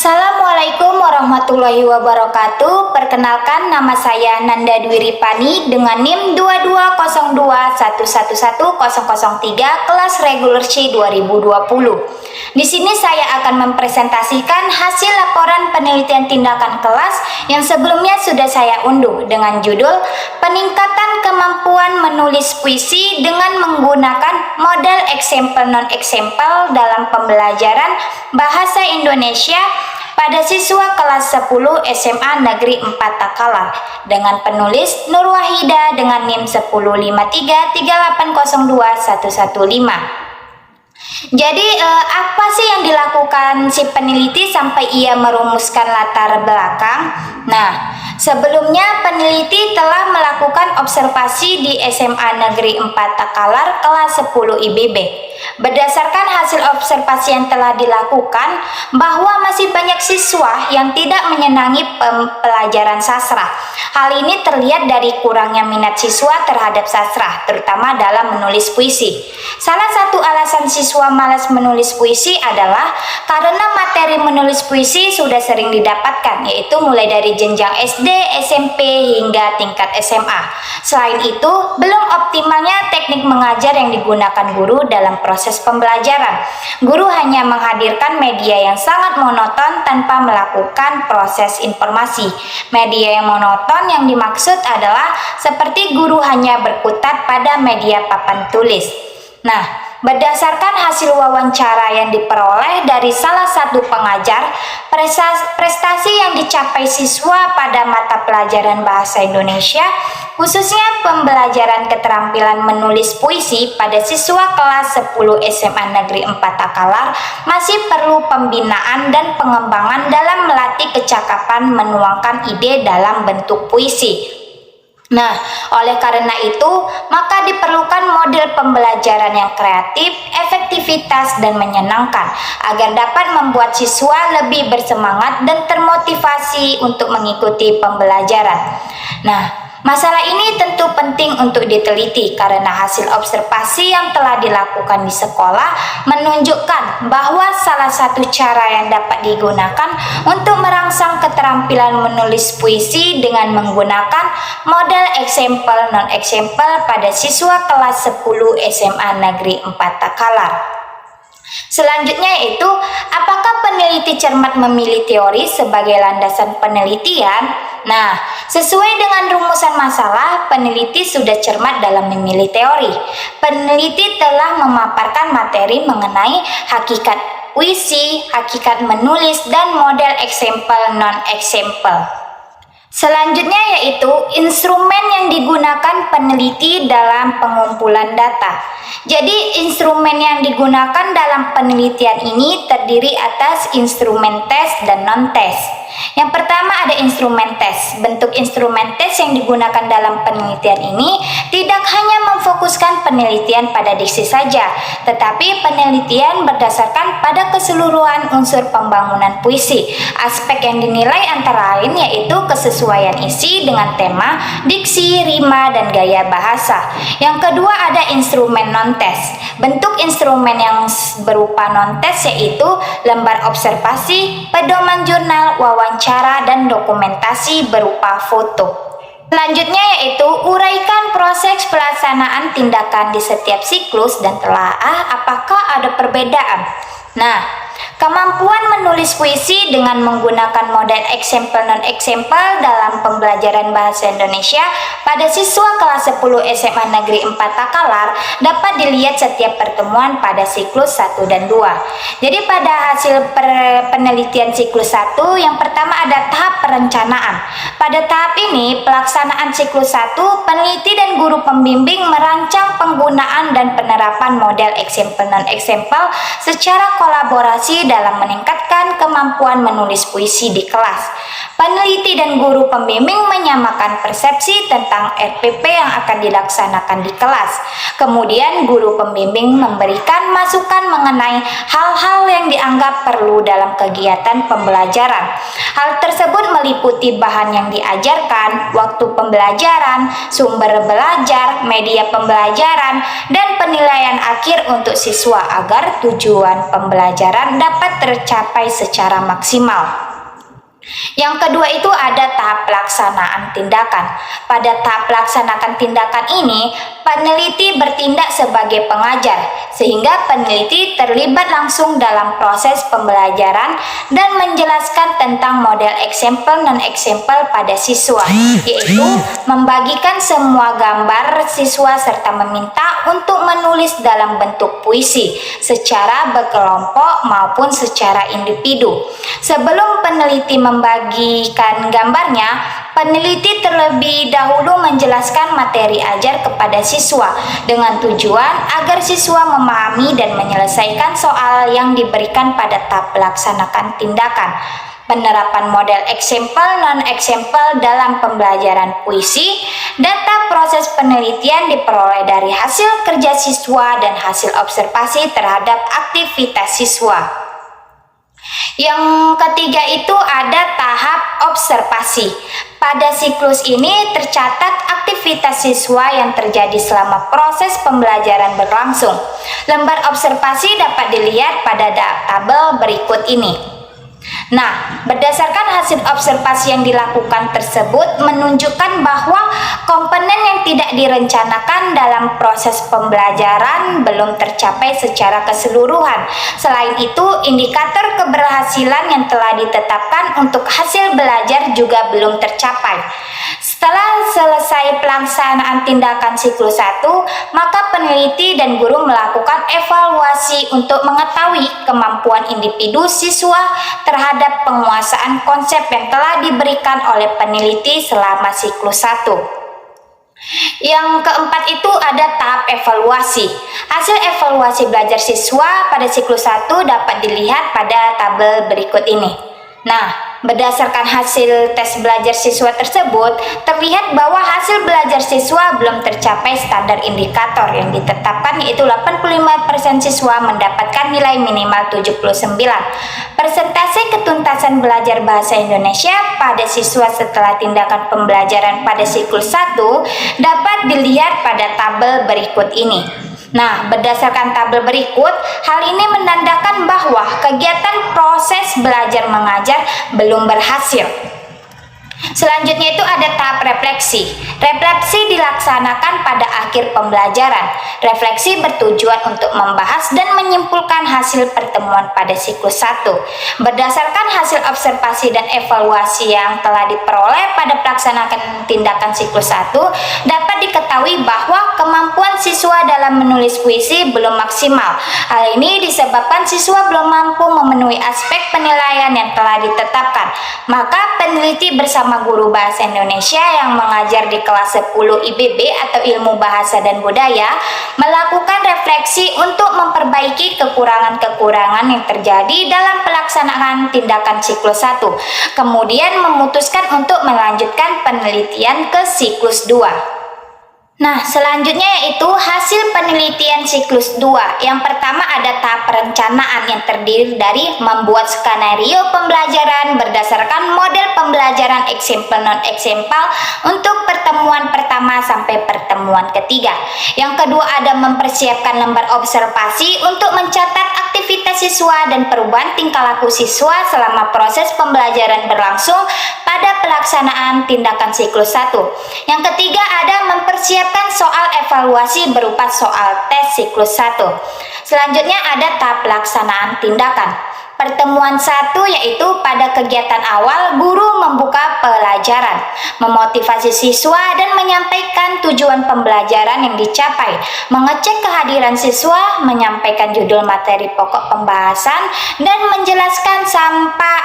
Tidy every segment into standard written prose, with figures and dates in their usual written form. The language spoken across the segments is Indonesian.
Assalamualaikum warahmatullahi wabarakatuh. Perkenalkan, nama saya Nanda Dwi Ripani dengan NIM 2202111003 kelas reguler C 2020. Di sini saya akan mempresentasikan hasil laporan penelitian tindakan kelas yang sebelumnya sudah saya unduh dengan judul Peningkatan Kemampuan Menulis Puisi dengan menggunakan model eksempel non-eksempel dalam pembelajaran Bahasa Indonesia pada siswa kelas 10 SMA Negeri 4 Takalar dengan penulis Nur Wahida dengan NIM 10533802115. Jadi apa sih yang dilakukan si peneliti sampai ia merumuskan latar belakang? Nah, sebelumnya peneliti telah melakukan observasi di SMA Negeri 4 Takalar kelas 10 IBB. Berdasarkan hasil observasi yang telah dilakukan, bahwa masih banyak siswa yang tidak menyenangi pelajaran sastra. Hal ini terlihat dari kurangnya minat siswa terhadap sastra, terutama dalam menulis puisi. Salah satu alasan siswa malas menulis puisi adalah karena materi menulis puisi sudah sering didapatkan, yaitu mulai dari jenjang SD, SMP, hingga tingkat SMA. Selain itu, belum optimalnya teknik mengajar yang digunakan guru dalam proses pembelajaran. Guru hanya menghadirkan media yang sangat monoton tanpa melakukan proses informasi. Media yang monoton yang dimaksud adalah seperti guru hanya berkutat pada media papan tulis. Nah, berdasarkan hasil wawancara yang diperoleh dari salah satu pengajar, prestasi yang dicapai siswa pada mata pelajaran Bahasa Indonesia, khususnya pembelajaran keterampilan menulis puisi pada siswa kelas 10 SMA Negeri 4 Takalar, masih perlu pembinaan dan pengembangan dalam melatih kecakapan menuangkan ide dalam bentuk puisi. Nah, oleh karena itu, maka diperlukan model pembelajaran yang kreatif, efektivitas, dan menyenangkan agar dapat membuat siswa lebih bersemangat dan termotivasi untuk mengikuti pembelajaran. Nah, masalah ini tentu penting untuk diteliti karena hasil observasi yang telah dilakukan di sekolah menunjukkan bahwa salah satu cara yang dapat digunakan untuk merangsang keterampilan menulis puisi dengan menggunakan model eksempel non-eksempel pada siswa kelas 10 SMA Negeri 4 Takalar. Selanjutnya yaitu, apakah peneliti cermat memilih teori sebagai landasan penelitian? Nah, sesuai dengan rumusan masalah, peneliti sudah cermat dalam memilih teori. Peneliti telah memaparkan materi mengenai hakikat puisi, hakikat menulis, dan model eksempel non-eksempel. Selanjutnya yaitu instrumen yang digunakan peneliti dalam pengumpulan data. Jadi instrumen yang digunakan dalam penelitian ini terdiri atas instrumen tes dan non-tes. Yang pertama ada instrumen tes. Bentuk instrumen tes yang digunakan dalam penelitian ini tidak hanya memfokuskan penelitian pada diksi saja, tetapi penelitian berdasarkan pada keseluruhan unsur pembangunan puisi. Aspek yang dinilai antara lain yaitu kesesuaian isi dengan tema, diksi, rima, dan gaya bahasa. Yang kedua ada instrumen non-tes. Bentuk instrumen yang berupa non-tes yaitu lembar observasi, pedoman jurnal, wawancara, dan dokumentasi berupa foto. Selanjutnya yaitu uraikan proses pelaksanaan tindakan di setiap siklus dan telaah apakah ada perbedaan. Nah, kemampuan menulis puisi dengan menggunakan model eksempel non-eksempel dalam pembelajaran Bahasa Indonesia pada siswa kelas 10 SMA Negeri 4 Takalar dapat dilihat setiap pertemuan pada siklus 1 dan 2. Jadi pada hasil penelitian siklus 1, yang pertama ada tahap perencanaan. Pada tahap ini, pelaksanaan siklus 1, peneliti dan guru pembimbing merancang penggunaan dan penerapan model eksempel non-eksempel secara kolaborasi dalam meningkatkan kemampuan menulis puisi di kelas. Peneliti dan guru pembimbing menyamakan persepsi tentang RPP yang akan dilaksanakan di kelas. Kemudian guru pembimbing memberikan masukan mengenai hal-hal yang dianggap perlu dalam kegiatan pembelajaran. Hal tersebut meliputi bahan yang diajarkan, waktu pembelajaran, sumber belajar, media pembelajaran, dan penilaian akhir untuk siswa agar tujuan pembelajaran dapat tercapai secara secara maksimal. Yang kedua itu ada tahap pelaksanaan tindakan. Pada tahap pelaksanaan tindakan ini, peneliti bertindak sebagai pengajar, sehingga peneliti terlibat langsung dalam proses pembelajaran dan menjelaskan tentang model eksempel non-eksempel pada siswa, yaitu membagikan semua gambar siswa serta meminta untuk menulis dalam bentuk puisi secara berkelompok maupun secara individu. Sebelum peneliti membagikan gambarnya, peneliti terlebih dahulu menjelaskan materi ajar kepada siswa dengan tujuan agar siswa memahami dan menyelesaikan soal yang diberikan pada tahap pelaksanaan tindakan. Penerapan model eksempel non-eksempel dalam pembelajaran puisi, data proses penelitian diperoleh dari hasil kerja siswa dan hasil observasi terhadap aktivitas siswa. Yang ketiga itu ada tahap observasi. Pada siklus ini tercatat aktivitas siswa yang terjadi selama proses pembelajaran berlangsung. Lembar observasi dapat dilihat pada tabel berikut ini. Nah, berdasarkan hasil observasi yang dilakukan tersebut menunjukkan bahwa komponen yang tidak direncanakan dalam proses pembelajaran belum tercapai secara keseluruhan. Selain itu, indikator keberhasilan yang telah ditetapkan untuk hasil belajar juga belum tercapai. Setelah selesai pelaksanaan tindakan siklus 1, maka peneliti dan guru melakukan evaluasi untuk mengetahui kemampuan individu siswa terhadap penguasaan konsep yang telah diberikan oleh peneliti selama siklus 1. Yang keempat itu ada tahap evaluasi. Hasil evaluasi belajar siswa pada siklus 1 dapat dilihat pada tabel berikut ini. Nah, berdasarkan hasil tes belajar siswa tersebut, terlihat bahwa hasil belajar siswa belum tercapai standar indikator yang ditetapkan, yaitu 85% siswa mendapatkan nilai minimal 79. Persentase ketuntasan belajar bahasa Indonesia pada siswa setelah tindakan pembelajaran pada siklus 1 dapat dilihat pada tabel berikut ini. Nah, berdasarkan tabel berikut, hal ini menandakan bahwa kegiatan proses belajar mengajar belum berhasil. Selanjutnya itu ada tahap refleksi. Refleksi dilaksanakan pada akhir pembelajaran. Refleksi bertujuan untuk membahas dan menyimpulkan hasil pertemuan pada siklus 1. Berdasarkan hasil observasi dan evaluasi yang telah diperoleh pada pelaksanaan tindakan siklus 1, dapat diketahui bahwa kemampuan siswa dalam menulis puisi belum maksimal. Hal ini disebabkan siswa belum mampu memenuhi aspek penilaian yang telah ditetapkan. Maka peneliti bersama guru bahasa Indonesia yang mengajar di kelas 10 IBB atau Ilmu Bahasa dan Budaya melakukan refleksi untuk memperbaiki kekurangan-kekurangan yang terjadi dalam pelaksanaan tindakan siklus 1. Kemudian memutuskan untuk melanjutkan penelitian ke siklus 2. Nah, selanjutnya yaitu hasil penelitian siklus 2. Yang pertama ada tahap perencanaan yang terdiri dari membuat skenario pembelajaran berdasarkan model pembelajaran eksempel non-eksempel untuk pertemuan pertama sampai pertemuan ketiga. Yang kedua ada mempersiapkan lembar observasi untuk mencatat aktivitas siswa dan perubahan tingkah laku siswa selama proses pembelajaran berlangsung pada pelaksanaan tindakan siklus 1. Yang ketiga ada mempersiapkan soal evaluasi berupa soal tes siklus 1. Selanjutnya ada tahap pelaksanaan tindakan. Pertemuan 1 yaitu pada kegiatan awal guru membuka pelajaran, memotivasi siswa dan menyampaikan tujuan pembelajaran yang dicapai, mengecek kehadiran siswa, menyampaikan judul materi pokok pembahasan, dan menjelaskan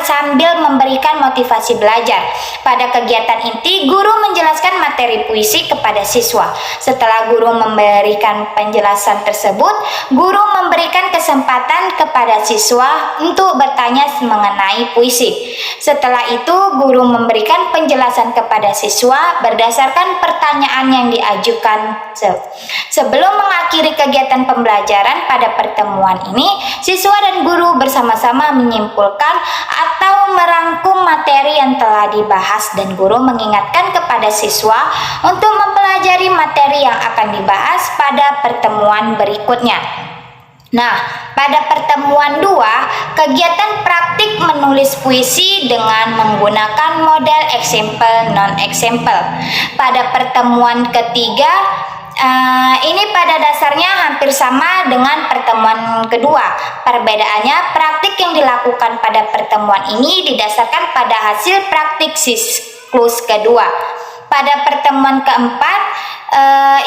sambil memberikan motivasi belajar. Pada kegiatan inti, guru menjelaskan materi puisi kepada siswa. Setelah guru memberikan penjelasan tersebut, guru memberikan kesempatan kepada siswa untuk bertanya mengenai puisi. Setelah itu, guru memberikan penjelasan kepada siswa berdasarkan pertanyaan yang diajukan. Sebelum mengakhiri kegiatan pembelajaran pada pertemuan ini, siswa dan guru bersama-sama menyimpulkan atau merangkum materi yang telah dibahas dan guru mengingatkan kepada siswa untuk mempelajari materi yang akan dibahas pada pertemuan berikutnya. Nah, pada pertemuan 2, kegiatan praktik menulis puisi dengan menggunakan model example non-example. Pada pertemuan ketiga, ini pada dasarnya hampir sama dengan pertemuan kedua. Perbedaannya, praktik yang dilakukan pada pertemuan ini didasarkan pada hasil praktik siklus kedua. Pada pertemuan keempat,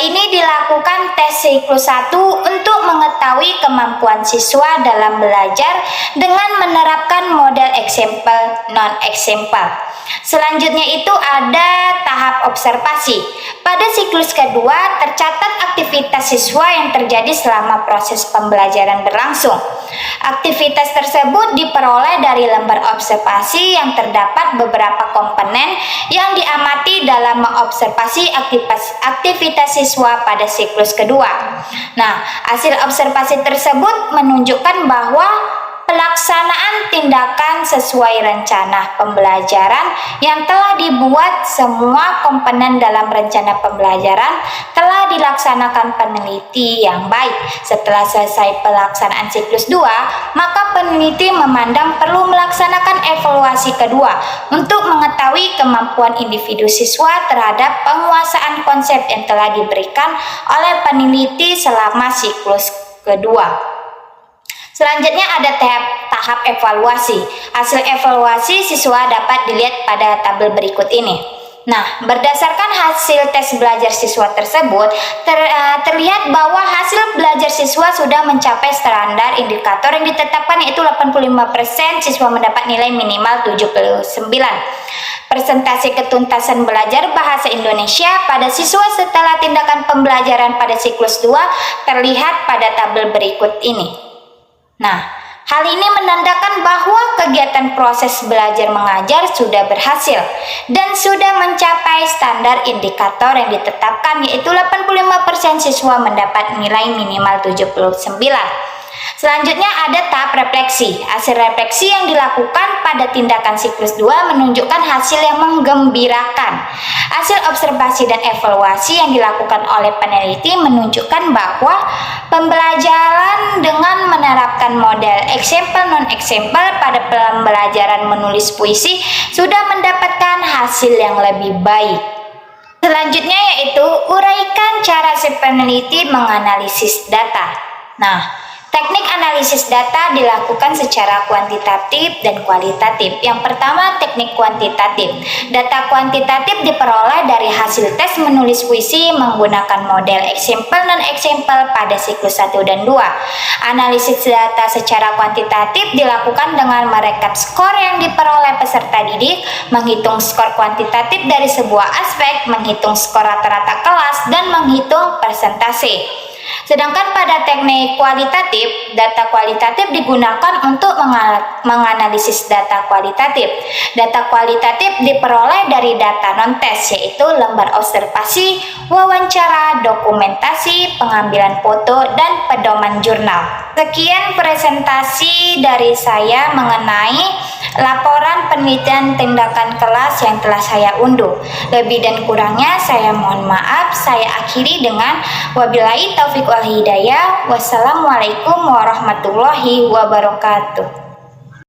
ini dilakukan tes siklus 1 untuk mengetahui kemampuan siswa dalam belajar dengan menerapkan model example non-example. Selanjutnya itu ada tahap observasi. Pada siklus kedua tercatat aktivitas siswa yang terjadi selama proses pembelajaran berlangsung. Aktivitas tersebut diperoleh dari lembar observasi yang terdapat beberapa komponen yang diamati dalam mengobservasi aktivitas siswa pada siklus kedua. Nah, hasil observasi tersebut menunjukkan bahwa pelaksanaan tindakan sesuai rencana pembelajaran yang telah dibuat, semua komponen dalam rencana pembelajaran telah dilaksanakan peneliti yang baik. Setelah selesai pelaksanaan siklus 2, maka peneliti memandang perlu melaksanakan evaluasi kedua untuk mengetahui kemampuan individu siswa terhadap penguasaan konsep yang telah diberikan oleh peneliti selama siklus kedua. Selanjutnya ada tahap evaluasi. Hasil evaluasi siswa dapat dilihat pada tabel berikut ini. Nah, berdasarkan hasil tes belajar siswa tersebut, terlihat bahwa hasil belajar siswa sudah mencapai standar indikator yang ditetapkan, yaitu 85% siswa mendapat nilai minimal 79. Presentasi ketuntasan belajar bahasa Indonesia pada siswa setelah tindakan pembelajaran pada siklus 2 terlihat pada tabel berikut ini. Nah, hal ini menandakan bahwa kegiatan proses belajar mengajar sudah berhasil dan sudah mencapai standar indikator yang ditetapkan, yaitu 85% siswa mendapat nilai minimal 79. Selanjutnya ada tahap refleksi. Hasil refleksi yang dilakukan pada tindakan siklus 2 menunjukkan hasil yang menggembirakan. Hasil observasi dan evaluasi yang dilakukan oleh peneliti menunjukkan bahwa pembelajaran dengan menerapkan model example non-example pada pembelajaran menulis puisi sudah mendapatkan hasil yang lebih baik. Selanjutnya yaitu uraikan cara si peneliti menganalisis data. Nah, teknik analisis data dilakukan secara kuantitatif dan kualitatif. Yang pertama, teknik kuantitatif. Data kuantitatif diperoleh dari hasil tes menulis puisi menggunakan model example non-example pada siklus 1 dan 2. Analisis data secara kuantitatif dilakukan dengan merekap skor yang diperoleh peserta didik, menghitung skor kuantitatif dari sebuah aspek, menghitung skor rata-rata kelas, dan menghitung persentase. Sedangkan pada teknik kualitatif, data kualitatif digunakan untuk menganalisis data kualitatif. Data kualitatif diperoleh dari data non-tes, yaitu lembar observasi, wawancara, dokumentasi, pengambilan foto, dan pedoman jurnal. Sekian presentasi dari saya mengenai laporan penelitian tindakan kelas yang telah saya unduh. Lebih dan kurangnya saya mohon maaf. Saya akhiri dengan wabillahi taufiq wal hidayah. Wassalamualaikum warahmatullahi wabarakatuh.